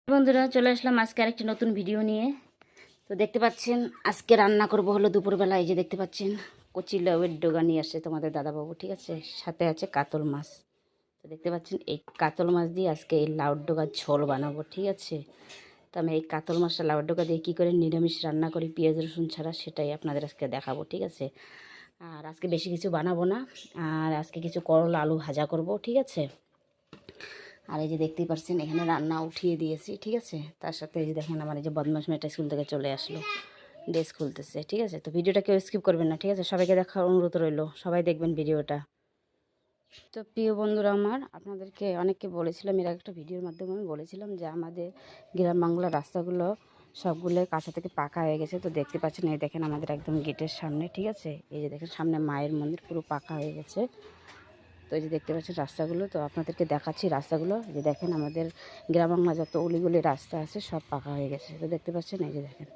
বন্ধুরা চলে আসলাম আজকে আরেকটি নতুন ভিডিও নিয়ে। তো দেখতে পাচ্ছেন আজকে রান্না করব হলো দুপুরবেলা। এই যে দেখতে পাচ্ছেন কচি লাউয়ের ডগা নিয়ে আসছে তোমাদের দাদাবাবু, ঠিক আছে। সাথে আছে কাতল মাছ। তো দেখতে পাচ্ছেন এই কাতল মাছ দিয়ে আজকে এই লাউর ডগার ঝোল বানাবো, ঠিক আছে। তো আমি এই কাতল মাছটা লাউর ডগা দিয়ে কী করে নিরামিষ রান্না করি পেঁয়াজ রসুন ছাড়া, সেটাই আপনাদের আজকে দেখাবো, ঠিক আছে। আর আজকে বেশি কিছু বানাবো না, আর আজকে কিছু করলা আলু ভাজা করব, ঠিক আছে। আর এই যে দেখতেই পাচ্ছেন এখানে রান্না উঠিয়ে দিয়েছি, ঠিক আছে। তার সাথে এই যে দেখেন আমার এই যে বদমাস মেয়েটা স্কুল থেকে চলে আসলো, ড্রেস খুলতেছে, ঠিক আছে। তো ভিডিওটা কেউ স্কিপ করবেন না, ঠিক আছে। সবাইকে দেখার অনুরোধ রইল, সবাই দেখবেন ভিডিওটা। তো প্রিয় বন্ধুরা আমার, আপনাদেরকে অনেককে বলেছিলাম, এর একটা ভিডিওর মাধ্যমে আমি বলেছিলাম যে আমাদের গ্রাম বাংলার রাস্তাগুলো সবগুলো কাঁচা থেকে পাকা হয়ে গেছে। তো দেখতে পাচ্ছেন এই দেখেন আমাদের একদম গেটের সামনে, ঠিক আছে। এই যে দেখেন সামনে মায়ের মন্দির পুরো পাকা হয়ে গেছে। তো এই যে দেখতে পাচ্ছেন রাস্তাগুলো, তো আপনাদেরকে দেখাচ্ছি রাস্তাগুলো। যে দেখেন আমাদের গ্রাম বাংলা যত অলিগলি রাস্তা আছে সব পাকা হয়ে গেছে। তো দেখতে পাচ্ছেন এই যে দেখেন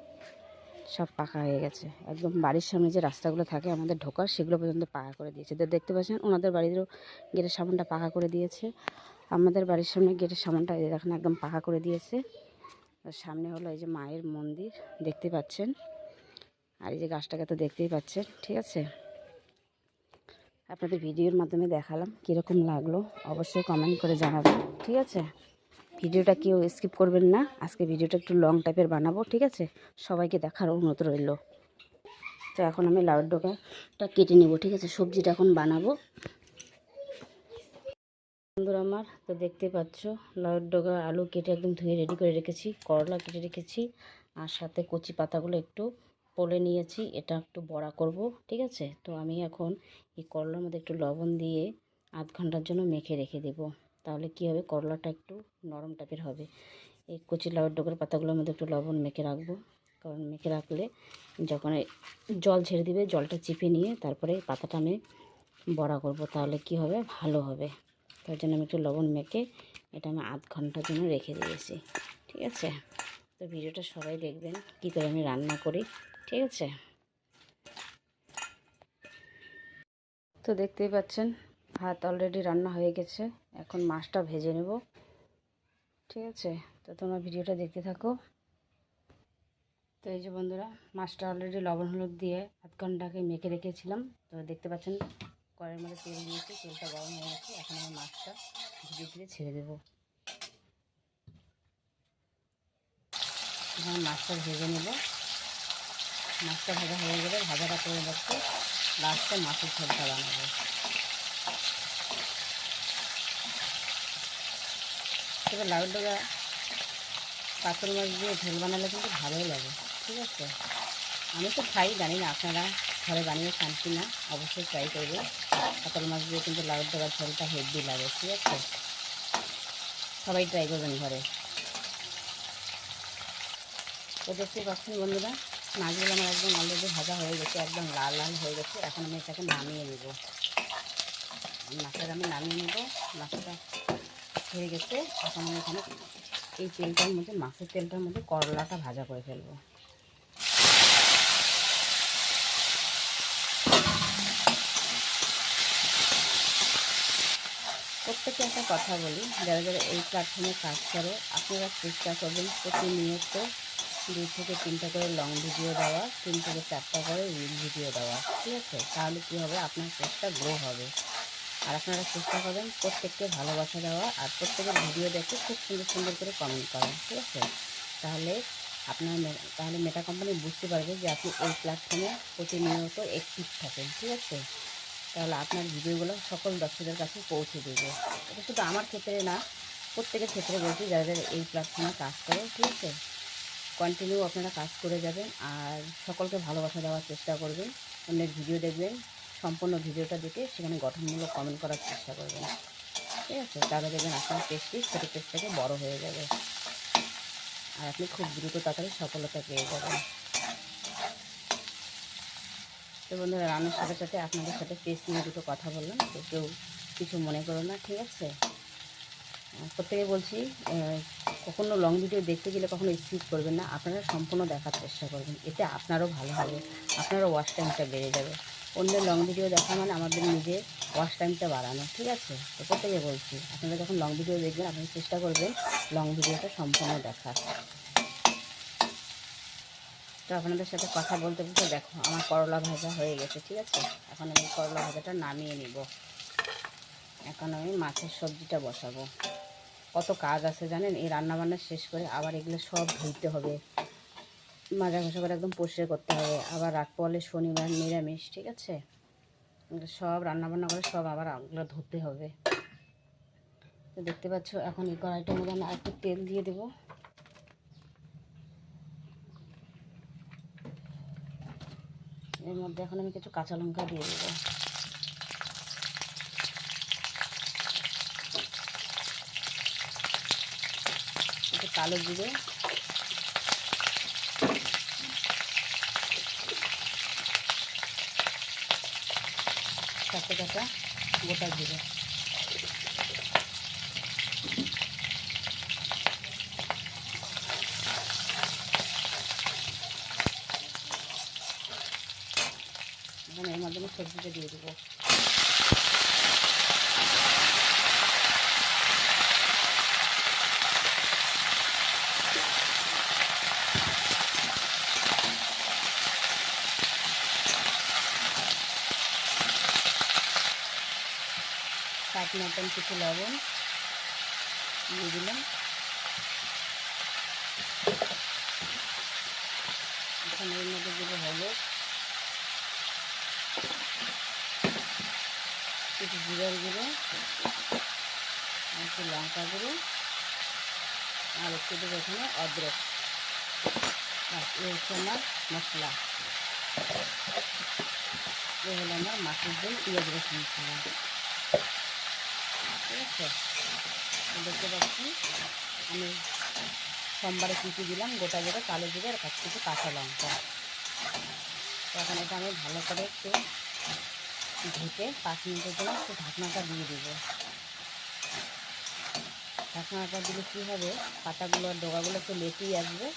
সব পাকা হয়ে গেছে। একদম বাড়ির সামনে যে রাস্তাগুলো থাকে আমাদের ঢোকার, সেগুলো পর্যন্ত পাকা করে দিয়েছে। তো দেখতে পাচ্ছেন ওনাদের বাড়িরও গেটের সামনটা পাকা করে দিয়েছে। আমাদের বাড়ির সামনে গেটের সামনটা এই দেখেন একদম পাকা করে দিয়েছে। সামনে হলো এই যে মায়ের মন্দির দেখতে পাচ্ছেন। আর এই যে গাছটাকে তো দেখতেই পাচ্ছেন, ঠিক আছে। আপনাদের ভিডিওর মাধ্যমে দেখালাম, কীরকম লাগলো অবশ্যই কমেন্ট করে জানাবেন, ঠিক আছে। ভিডিওটা কেউ স্কিপ করবেন না, আজকে ভিডিওটা একটু লং টাইপের বানাবো, ঠিক আছে। সবাইকে দেখার অনুরোধ রইল। তো এখন আমি লাউর ডগাটা কেটে নেব, ঠিক আছে। সবজিটা এখন বানাবো বন্ধুরা আমার। তো দেখতে পাচ্ছ লাউর ডগা আলু কেটে একদম ধুয়ে রেডি করে রেখেছি, করলা কেটে রেখেছি, আর সাথে কচি পাতাগুলো একটু পলে নিয়েছি, এটা একটু বড়া করব, ঠিক আছে। তো আমি এখন এই করলার মধ্যে একটু লবণ দিয়ে আধ ঘন্টার জন্য মেখে রেখে দেব। তাহলে কি হবে, করলাটা একটু নরম টাইপের হবে। এই কচি লাউর ডগার পাতাগুলোর মধ্যে একটু লবণ মেখে রাখবো, কারণ মেখে রাখলে যখন জল ছেড়ে দিবে জলটা চিপে নিয়ে তারপরে পাতাটা আমি বড়া করব, তাহলে কি হবে, ভালো হবে। তার জন্য আমি একটু লবণ মেখে এটা আমি আধ ঘন্টার জন্য রেখে দিয়েছি, ঠিক আছে। তো ভিডিওটা সবাই দেখবেন কী করে আমি রান্না করি, ঠিক আছে। তো দেখতেই পাচ্ছেন ভাত অলরেডি রান্না হয়ে গেছে, এখন মাছটা ভেজে নেব, ঠিক আছে। তো তোমরা ভিডিওটা দেখতে থাকো। তো এই যে বন্ধুরা মাছটা অলরেডি লবণ হলুদ দিয়ে আধ ঘন্টাকে মেখে রেখেছিলাম। তো দেখতে পাচ্ছেন কড়াইয়ের মধ্যে তেল দিয়েছি, তেলটা গরম হয়ে গেছে। এখন আমি মাছটা ধীরে ধীরে ছেড়ে দেবো। এখন মাছটা ভেজে নেব। মাছটা ভাজা হয়ে গেলে ভাজাটা করে যাচ্ছে, লাস্টে মাছের ঝোলটা বানাবো। তবে লাউ ডগা কাতল মাছ দিয়ে ঝোল বানালে কিন্তু ভালোই লাগে, ঠিক আছে। আমি তো খাই, জানি না আপনারা ঘরে বানিয়ে খান কি না, অবশ্যই ট্রাই করবেন। কাতল মাছ দিয়ে কিন্তু লাউ ডগার ঝোলটা হেভি লাগে, ঠিক আছে। সবাই ট্রাই করবেন ঘরে। তো দেখতে পাচ্ছেন বন্ধুরা মাছগুলো আমার একদম অলরেডি ভাজা হয়ে গেছে, একদম লাল লাল হয়ে গেছে। এখন আমি এটাকে নামিয়ে নেব, মাছটা আমি নামিয়ে নেব। মাছটা হয়ে গেছে, এখন আমি এখানে এই তেলটার মধ্যে, মাছের তেলটার মধ্যে করলাটা ভাজা করে ফেলবো। প্রত্যেকে একটা কথা বলি, যারা যারা এই প্ল্যাটফর্মে কাজ করো, আপনারা চেষ্টা করবেন প্রতিনিয়ত 2 থেকে 3টা করে লং ভিডিও দেওয়া, 3 থেকে 4টা করে রিল ভিডিও দেওয়া, ঠিক আছে। তাহলে কী হবে, আপনার পেজটা গ্রো হবে। আর আপনারা চেষ্টা করবেন প্রত্যেককে ভালোবাসা দেওয়া, আর প্রত্যেকের ভিডিও দেখে খুব সুন্দর সুন্দর করে কমেন্ট করা, ঠিক আছে। তাহলে তাহলে মেটা কোম্পানি বুঝতে পারবে যে আপনি এই প্ল্যাটফর্মে প্রতিনিয়ত অ্যাক্টিভ থাকেন, ঠিক আছে। তাহলে আপনার ভিডিওগুলো সকল দর্শকদের কাছে পৌঁছে দেবে। এটা শুধু আমার ক্ষেত্রে না, প্রত্যেকের ক্ষেত্রে বলছি, যারা যারা এই প্ল্যাটফর্মে কাজ করে, ঠিক আছে। কন্টিনিউ আপনারা কাজ করে যাবেন, আর সকলকে ভালোবাসা দেওয়ার চেষ্টা করবেন। অন্যের ভিডিও দেখবেন, সম্পূর্ণ ভিডিওটা দেখে সেখানে গঠনমূলক কমেন্ট করার চেষ্টা করবেন, ঠিক আছে। তাহলে দেখবেন আপনার পেজটি ছোটো পেজ থেকে বড়ো হয়ে যাবে, আর আপনি খুব দ্রুত তাড়াতাড়ি সফলতা পেয়ে যাবেন। তো বন্ধুরা রান্নার সাথে সাথে আপনাদের সাথে পেজ নিয়ে দুটো কথা বললাম, তো কেউ কিছু মনে করো না, ঠিক আছে। প্রত্যেকে বলছি কখনো লং ভিডিও দেখতে গেলে কখনো স্কিপ করবেন না, আপনারা সম্পূর্ণ দেখার চেষ্টা করবেন, এতে আপনারও ভালো হবে, আপনারও ওয়াচ টাইমটা বেড়ে যাবে। অন্যের লং ভিডিও দেখা মানে আমাদের নিজের ওয়াচ টাইমটা বাড়ানো, ঠিক আছে? তো প্রত্যেকে বলছি, আপনারা যখন লং ভিডিও দেখবেন আপনারা চেষ্টা করবেন লং ভিডিওটা সম্পূর্ণ দেখার। তো আপনাদের সাথে কথা বলতে বলতে দেখো আমার করলা ভাজা হয়ে গেছে, ঠিক আছে? এখন আমি করলা ভাজাটা নামিয়ে নিব। এখন আমি মাছের সবজিটা বসাবো। কত কাজ আছে জানেন, এই রান্নাবান্না শেষ করে আবার এগুলো সব ধুইতে হবে, মাজা ঘষা করে একদম পরিষ্কার করতে হবে। আবার রাত পড়লে শনিবার নিরামিষ, ঠিক আছে? সব রান্নাবান্না করে সব আবার ওগুলো ধুতে হবে। তো দেখতে পাচ্ছ এখন এই কড়াইটার মধ্যে আমি একটু তেল দিয়ে দেবো। এর মধ্যে এখন আমি কিছু কাঁচা লঙ্কা দিয়ে দেবো। একটু কালো জিরে, চারটে কাঁচা গোটা জিরে, এখন এর মধ্যে আমি সবজিটা দিয়ে দেবো। স্বাদ মতন কিছু লবণ দিয়ে দিলাম। এখন এর মধ্যে দেবো হলুদ, কিছু জিরার গুঁড়ো, একটু লঙ্কা গুঁড়ো, আর একটু দেবো এখানে অদরক। এই হচ্ছে আমার মশলা, এই হলো আমার মাছের ঝোল পেঁয়াজ রসুন ছাড়া, ঠিক আছে? দেখতে পাচ্ছি আমি সোমবারে কী কী দিলাম, গোটা জিরে, কালো জিরে আর কিছু কাঁচা লঙ্কা। তো এখন এটা আমি ভালো করে একটু ঢেকে 5 মিনিটের জন্য একটু ঢাকনাটা দিয়ে দেবো। ঢাকনাটা দিলে কী হবে, পাতাগুলো আর ডগাগুলো একটু লেটেই আসবে,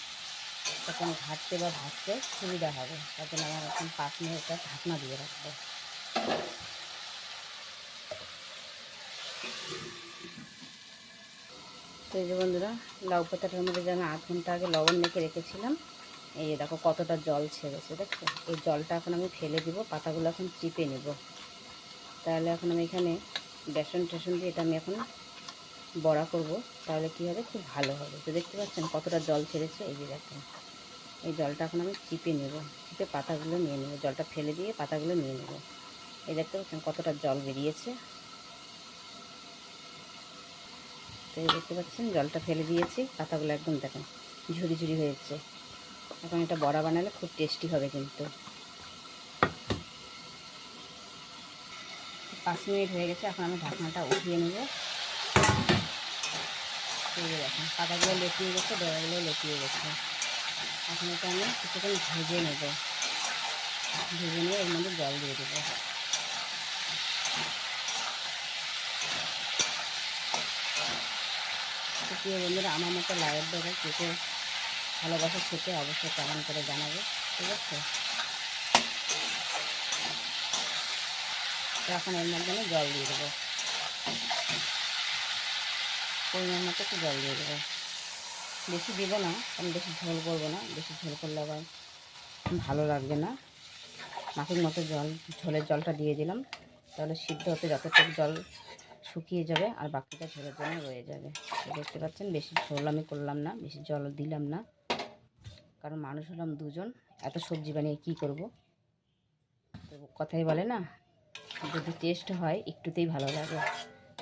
তখন ঘাটতে বা ভাজতে সুবিধা হবে। তার জন্য আমার এখন 5 মিনিট ঢাকনা দিয়ে রাখবো। তো এই যে বন্ধুরা, লাউ পাতাটার মধ্যে যে আমি 8 ঘন্টা আগে লবণ মেখে রেখেছিলাম, এই যে দেখো কতটা জল ছেড়েছে, দেখছো? এই জলটা এখন আমি ফেলে দিব, পাতাগুলো এখন চিপে নেব। তাহলে এখন আমি এখানে বেসন টেসন দিয়ে এটা আমি এখন বড়া করব, তাহলে কী হবে, খুব ভালো হবে। তো দেখতে পাচ্ছেন কতটা জল ছেড়েছে, এই যে দেখেন। এই জলটা এখন আমি চিপে নেব, চিপে পাতাগুলো নিয়ে নেব, জলটা ফেলে দিয়ে পাতাগুলো নিয়ে নেব। এই দেখতে পাচ্ছেন কতটা জল বেরিয়েছে। তো এই দেখতে পাচ্ছেন জলটা ফেলে দিয়েছি, পাতাগুলো একদম দেখেন ঝুরি ঝুরি হয়েছে। এখন এটা বড়া বানালে খুব টেস্টি হবে কিন্তু। 5 মিনিট হয়ে গেছে, এখন আমি ঢাকনাটা উঠিয়ে নেব। এই দেখেন পাতাগুলো লেটিয়ে গেছে, ডগাগুলো লেটিয়ে গেছে। এখন এটা আমি কিছুক্ষণ ভেজে নেব, ভেজে নিয়ে এর মধ্যে জল দিয়ে দেবো। তো প্রিয় বন্ধুরা, আমার মতো লাউয়ের ডগা কেটে ভালোবাসা খেতে অবশ্যই কমেন্ট করে জানাবে, ঠিক আছে? তো এখন এর মধ্যে আমি জল দিয়ে দেবো, পরিমাণ মতো একটু জল দিয়ে দেবো। বেশি দেবো না, কারণ বেশি ঝোল করবো না, বেশি ঝোল করলে আবার ভালো লাগবে না। মাছের মতো ঝোলের জলটা দিয়ে দিলাম, তাহলে সিদ্ধ হতে যতটুকু জল শুকিয়ে যাবে আর বাকিটা ঝোলের জন্য রয়ে যাবে। দেখতে পাচ্ছেন বেশি ঝোল আমি করলাম না, বেশি জল দিলাম না, কারণ মানুষ হলাম 2 জন, এত সবজি বানিয়ে কী করব? তো কথাই বলে না, যদি টেস্ট হয় একটুতেই ভালো লাগে,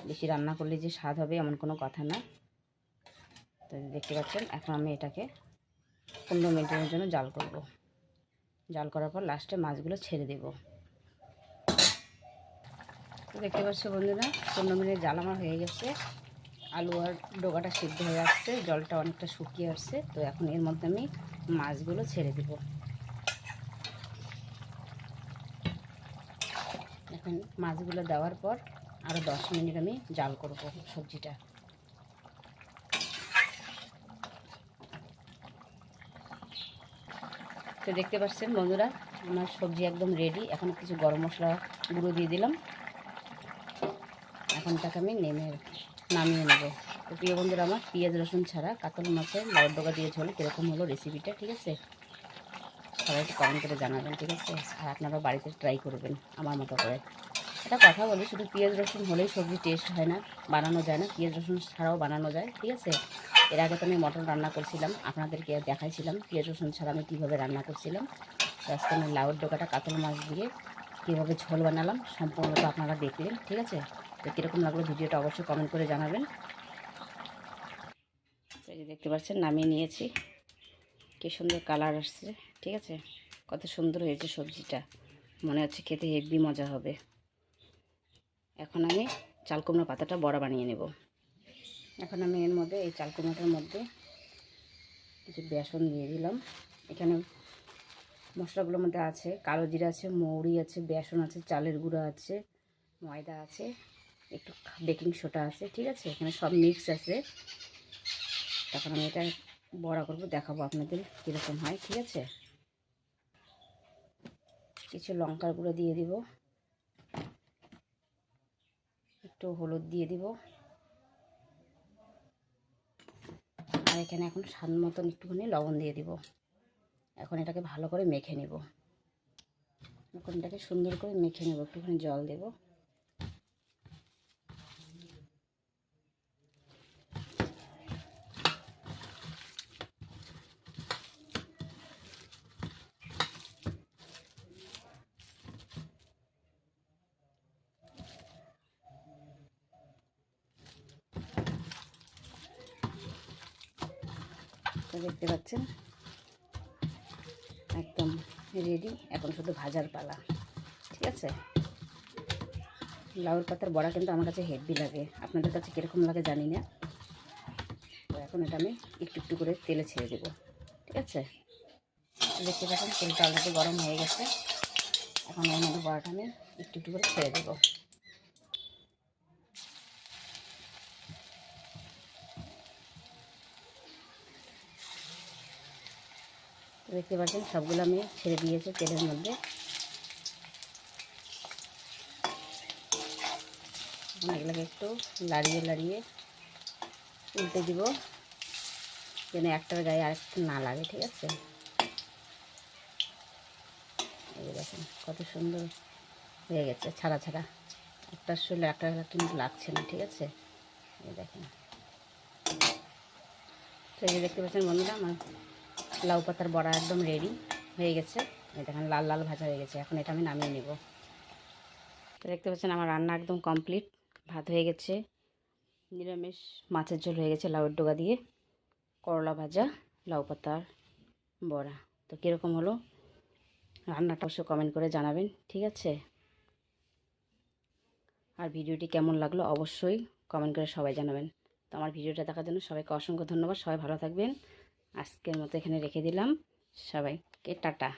বেশি রান্না করলে যে স্বাদ হবে এমন কোনো কথা না। তো দেখতে পাচ্ছেন এখন আমি এটাকে 15 মিনিটের জন্য জাল করব। জাল করার পর লাস্টে মাছগুলো ছেড়ে দেব। তো দেখতে পাচ্ছ বন্ধুরা, 15 মিনিট জাল আমার হয়ে গেছে, আলু আর ডোগাটা সিদ্ধ হয়ে আসছে, জলটা অনেকটা শুকিয়ে আসছে। তো এখন এর মধ্যে আমি মাছগুলো ছেড়ে দেব। এখন মাছগুলো দেওয়ার পর আরও 10 মিনিট আমি জাল করব সবজিটা। তো দেখতে পাচ্ছেন বন্ধুরা, আমার সবজি একদম রেডি। এখন কিছু গরম মশলা গুঁড়ো দিয়ে দিলাম। এখন এটাকে আমি নামিয়ে নেব। তো প্রিয় বন্ধুরা, আমার পেঁয়াজ রসুন ছাড়া কাতল মাছের লাউয়ের ডগা দিয়ে ঝোল কীরকম হলো রেসিপিটা, ঠিক আছে? সবাই একটু কমেন্ট করে জানাবেন, ঠিক আছে? আর আপনারা বাড়িতে ট্রাই করবেন আমার মতো করে। এটা কথা বলি, শুধু পেঁয়াজ রসুন হলেই সবজি টেস্ট হয় না, বানানো যায় না। পেঁয়াজ রসুন ছাড়াও বানানো যায়, ঠিক আছে? এর আগে তো আমি মটন রান্না করছিলাম, আপনাদেরকে দেখাইছিলাম পেঁয়াজ রসুন ছাড়া আমি কীভাবে রান্না করছিলাম। তো আজকে আমি লাউয়ের ডগাটা কাতল মাছ দিয়ে কীভাবে ঝোল বানালাম সম্পূর্ণটা আপনারা দেখলেন, ঠিক আছে? তো কীরকম লাগলো ভিডিওটা অবশ্যই কমেন্ট করে জানাবেন। এই যে দেখতে পাচ্ছেন নামিয়ে নিয়েছি, কী সুন্দর কালার আসছে, ঠিক আছে? কত সুন্দর হয়েছে সবজিটা, মনে হচ্ছে খেতে হেভি মজা হবে। এখন আমি চাল কুমড়ো পাতাটা বড়া বানিয়ে নেব। এখন আমি এর মধ্যে এই চাল কুমড়োটার মধ্যে কিছু বেসন দিয়ে দিলাম। এখানে মশলাগুলোর মধ্যে আছে কালো জিরা আছে, মৌরি আছে, বেসন আছে, চালের গুঁড়ো আছে, ময়দা আছে, একটু বেকিং সোডা আছে, ঠিক আছে? এখানে সব মিক্স আছে। তখন আমি এটা বড়া করব, দেখাবো আপনাদের কীরকম হয়, ঠিক আছে? কিছু লঙ্কার গুঁড়ো দিয়ে দিব, একটু হলুদ দিয়ে দিব, আর এখানে এখন স্বাদ মতন একটুখানি লবণ দিয়ে দিব। এখন এটাকে ভালো করে মেখে নেব। এখন এটাকে সুন্দর করে মেখে নেব, একটুখানি জল দেব। তো দেখতে পাচ্ছেন একদম রেডি। এখন শুধু ভাজার পালা, ঠিক আছে? লাউর পাতার বড়া কিন্তু আমার কাছে হেভি লাগে, আপনাদের কাছে কীরকম লাগে জানি না। তো এখন এটা আমি একটু একটু করে তেলে ছেড়ে দেবো, ঠিক আছে? দেখতে পাচ্ছেন তেলটা অলরেডি গরম হয়ে গেছে। এখন এর মধ্যে বড়াটা আমি একটু একটু করে ছেড়ে দেবো। দেখতে পাচ্ছেন সবগুলো আমি ছেড়ে দিয়েছি তেলের মধ্যে। এখন এগুলোকে একটু লাড়িয়ে লাড়িয়ে উল্টে দিব, যেন একটার গায়ে আরেকটা না লাগে, ঠিক আছে? এই দেখেন কত সুন্দর হয়ে গেছে, ছাড়া ছাড়া। একটার শরীরে একটা কিন্তু লাগছে না, ঠিক আছে? এই দেখেন। তো এই যে দেখতে পাচ্ছেন বন্ধুরা, আমার লাউ পাতার বড়া একদম রেডি হয়ে গেছে। এই দেখেন লাল লাল ভাজা হয়ে গেছে। এখন এটা আমি নামিয়ে নেব। তো দেখতে পাচ্ছেন আমার রান্না একদম কমপ্লিট। ভাত হয়ে গেছে, নিরামিষ মাছের ঝোল হয়ে গেছে লাউয়ের ডগা দিয়ে, করলা ভাজা, লাউ পাতার বড়া। তো কীরকম হলো রান্নাটা অবশ্যই কমেন্ট করে জানাবেন, ঠিক আছে? আর ভিডিওটি কেমন লাগলো অবশ্যই কমেন্ট করে সবাই জানাবেন। তো আমার ভিডিওটা দেখার জন্য সবাইকে অসংখ্য ধন্যবাদ। সবাই ভালো থাকবেন। আজকের মতো এখানে রেখে দিলাম। সবাইকে টাটা।